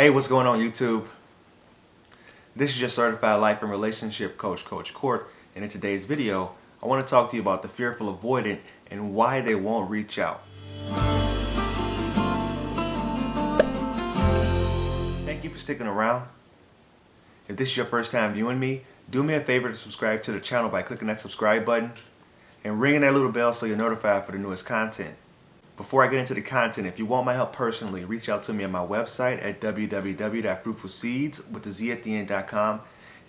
Hey, what's going on YouTube? This is your certified life and relationship coach, Coach Court, and in today's video, I want to talk to you about the fearful avoidant and why they won't reach out. Thank you for sticking around. If this is your first time viewing me, do me a favor to subscribe to the channel by clicking that subscribe button and ringing that little bell so you're notified for the newest content. Before I get into the content, if you want my help personally, reach out to me on my website at www.fruitfulseeds.com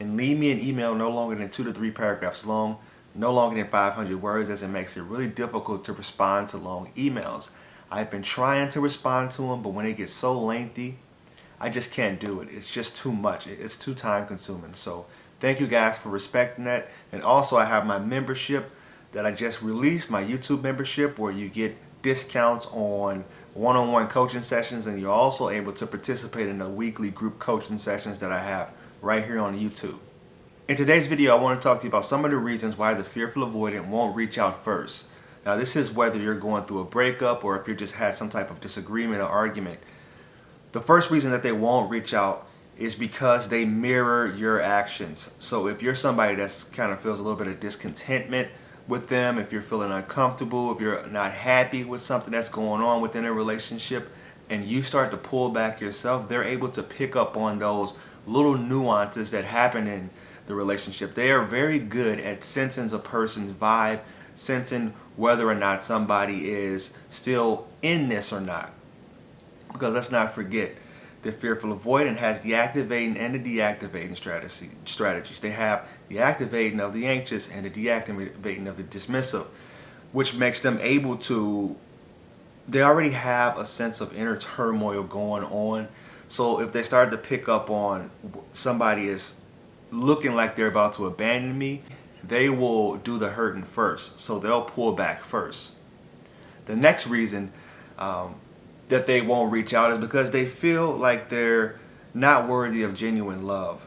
and leave me an email no longer than 2 to 3 paragraphs long, no longer than 500 words, as it makes it really difficult to respond to long emails. I've been trying to respond to them, but when they get so lengthy, I just can't do it. It's just too much. It's too time consuming. So thank you guys for respecting that. And also I have my membership that I just released, my YouTube membership, where you get discounts on one-on-one coaching sessions, and you're also able to participate in the weekly group coaching sessions that I have right here on YouTube. In today's video, I want to talk to you about some of the reasons why the fearful avoidant won't reach out first. Now, this is whether you're going through a breakup or if you just had some type of disagreement or argument. The first reason that they won't reach out is because they mirror your actions. So if you're somebody that's kind of feels a little bit of discontentment with them, if you're feeling uncomfortable, if you're not happy with something that's going on within a relationship, and you start to pull back yourself, they're able to pick up on those little nuances that happen in the relationship. They are very good at sensing a person's vibe, sensing whether or not somebody is still in this or not. Because let's not forget, the fearful avoidant has the activating and the deactivating strategies. They have the activating of the anxious and the deactivating of the dismissive, which makes them able to, they already have a sense of inner turmoil going on. So if they start to pick up on somebody is looking like they're about to abandon me, they will do the hurting first. So they'll pull back first. The next reason that they won't reach out is because they feel like they're not worthy of genuine love.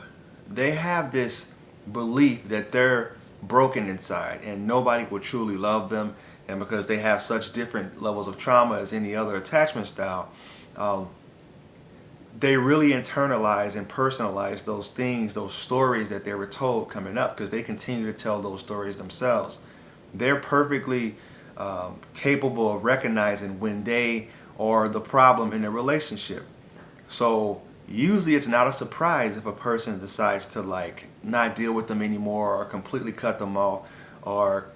They have this belief that they're broken inside and nobody will truly love them, and because they have such different levels of trauma as any other attachment style, they really internalize and personalize those things, those stories that they were told coming up, because they continue to tell those stories themselves. They're perfectly capable of recognizing when they or the problem in a relationship. So usually it's not a surprise if a person decides to like not deal with them anymore or completely cut them off, or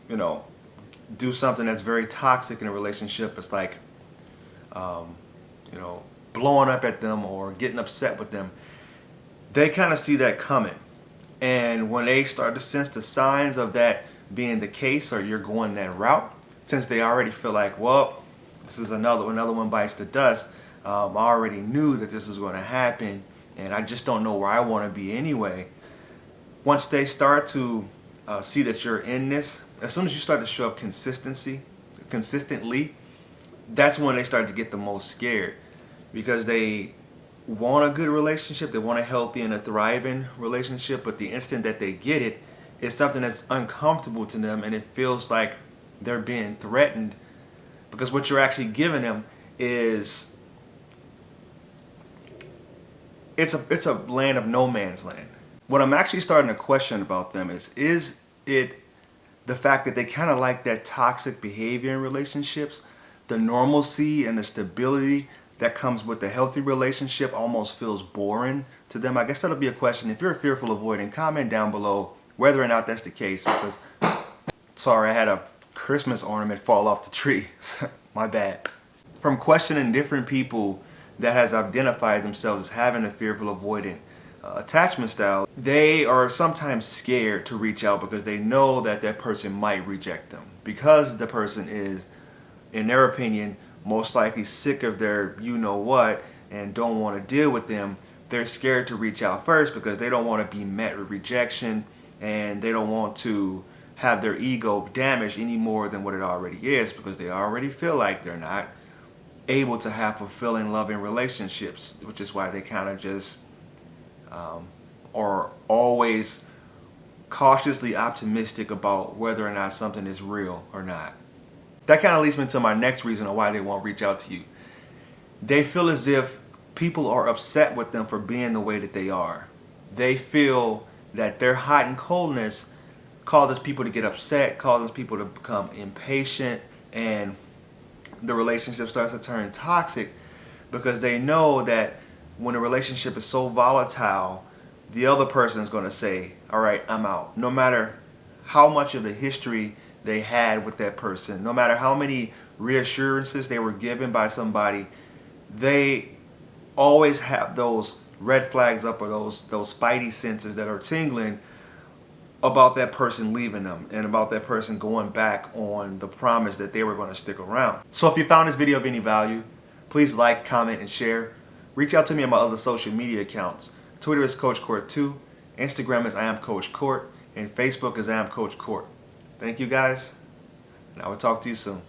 do something that's very toxic in a relationship. It's like blowing up at them or getting upset with them. They kind of see that coming, and when they start to sense the signs of that being the case, or you're going that route, since they already feel like, well, this is another one bites the dust. I already knew that this was going to happen, and I just don't know where I want to be anyway. Once they start to see that you're in this, as soon as you start to show up consistently, that's when they start to get the most scared, because they want a good relationship, they want a healthy and a thriving relationship, but the instant that they get it, it's something that's uncomfortable to them, and it feels like they're being threatened. Because what you're actually giving them is, it's a land of no man's land. What I'm actually starting to question about them is it the fact that they kind of like that toxic behavior in relationships? The normalcy and the stability that comes with a healthy relationship almost feels boring to them. I guess that'll be a question. If you're a fearful avoidant, comment down below whether or not that's the case, because, sorry, I had a Christmas ornament fall off the tree. My bad. From questioning different people that has identified themselves as having a fearful avoidant attachment style, they are sometimes scared to reach out because they know that that person might reject them. Because the person is, in their opinion, most likely sick of their you-know-what and don't want to deal with them, they're scared to reach out first because they don't want to be met with rejection, and they don't want to have their ego damaged any more than what it already is, because they already feel like they're not able to have fulfilling, loving relationships, which is why they kind of just are always cautiously optimistic about whether or not something is real or not. That kind of leads me to my next reason on why they won't reach out to you. They feel as if people are upset with them for being the way that they are. They feel that their hot and coldness causes people to get upset, causes people to become impatient, and the relationship starts to turn toxic because they know that when a relationship is so volatile, the other person is going to say, all right, I'm out. No matter how much of the history they had with that person, no matter how many reassurances they were given by somebody, they always have those red flags up, or those spidey senses that are tingling about that person leaving them and about that person going back on the promise that they were going to stick around. So if you found this video of any value, please like, comment, and share. Reach out to me on my other social media accounts. Twitter is Coach Court 2, Instagram is I am Coach Court, and Facebook is I am Coach Court. Thank you guys, and I will talk to you soon.